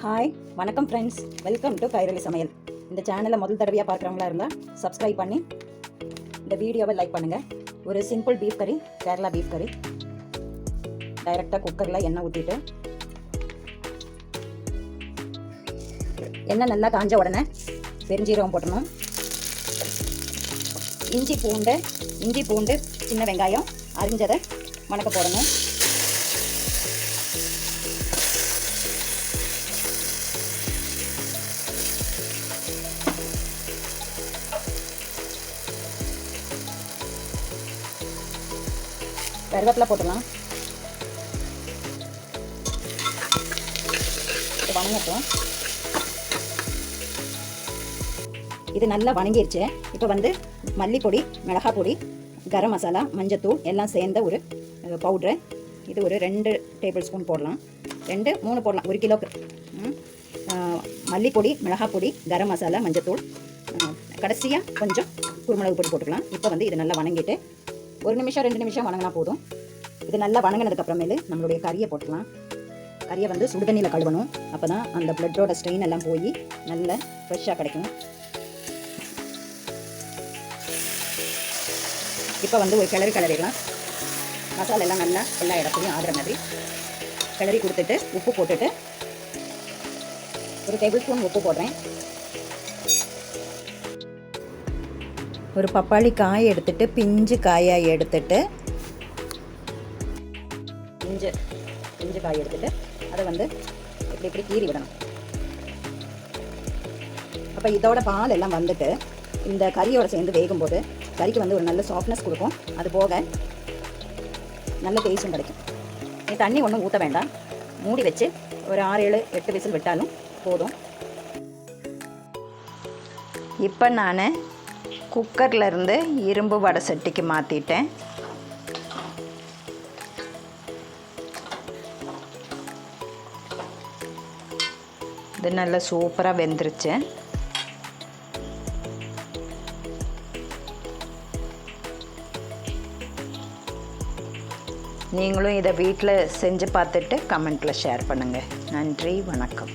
Hi வணக்கம் friends, welcome to Kairali சமையல். இந்த சேனலை முதல் தடவையாக பார்க்குறவங்களா இருந்தால் சப்ஸ்கிரைப் பண்ணி இந்த வீடியோவை லைக் பண்ணுங்கள். ஒரு சிம்பிள் பீஃப் கறி, கேரளா பீஃப் கறி. டைரெக்டாக குக்கரில் எண்ணெய் ஊற்றிட்டு எண்ணெய் நல்லா காஞ்ச உடனே பெருஞ்சீரகம் போட்டணும். இஞ்சி பூண்டு சின்ன வெங்காயம் அரிஞ்சதை வணக்க போடணும். கருவேப்பிலை போட்டுடலாம். வணங்கட்டும். இது நல்லா வணங்கிடுச்சு. இப்போ மல்லிப்பொடி, மிளகாய் பொடி, கரம் மசாலா, மஞ்சத்தூள் எல்லாம் சேர்ந்த ஒரு பவுட்ரு. இது ஒரு 2 டேபிள் ஸ்பூன் போடலாம். 2-3 போடலாம். 1 கிலோக்கு. மல்லிப்பொடி, மிளகாய் பொடி, கரம் மசாலா, மஞ்சத்தூள், கடைசியாக கொஞ்சம் குருமிளகு பொடி போட்டுக்கலாம். இப்போ இது நல்லா வணங்கிட்டு 1 நிமிஷம் 2 நிமிஷம் வணங்கினா போதும். இது நல்லா வணங்கினதுக்கப்புறமேலு நம்மளுடைய கறியை போட்டுக்கலாம். கறியை சுடுதண்ணியில் கழுவணும். அப்போ தான் அந்த பிளட்டோட ஸ்ட்ரெயின் எல்லாம் போய் நல்லா ஃப்ரெஷ்ஷாக கிடைக்கும். இப்போ ஒரு கிளறிடலாம். மசாலா எல்லாம் நல்லா எல்லா இடத்துலையும் ஆடுற மாதிரி கிளறி கொடுத்துட்டு உப்பு போட்டுட்டு 1 டேபிள் ஸ்பூன் உப்பு போடுறேன். ஒரு பப்பாளி காய் எடுத்துட்டு, பிஞ்சு காயாக எடுத்துட்டு, பிஞ்சு காய் எடுத்துட்டு அதை இப்படி கீறி விடணும். அப்போ இதோட பால் எல்லாம் இந்த கறியோட சேர்ந்து வேகும்போது கறிக்கு ஒரு நல்ல சாஃப்ட்னஸ் கொடுக்கும். அது போக நல்ல டேஸ்ட்டும் கிடைக்கும். நீ தண்ணி ஒன்றும் ஊற்ற வேண்டாம். மூடி வச்சு ஒரு 6-7-8 விசில் விட்டாலும் போதும். இப்போ நான் குக்கர்லேருந்து இரும்பு வடை சட்டிக்கு மாற்றிட்டேன். இது நல்லா சூப்பராக வெந்துருச்சு. நீங்களும் இதை வீட்டில் செஞ்சு பார்த்துட்டு கமெண்ட்டில் ஷேர் பண்ணுங்கள். நன்றி, வணக்கம்.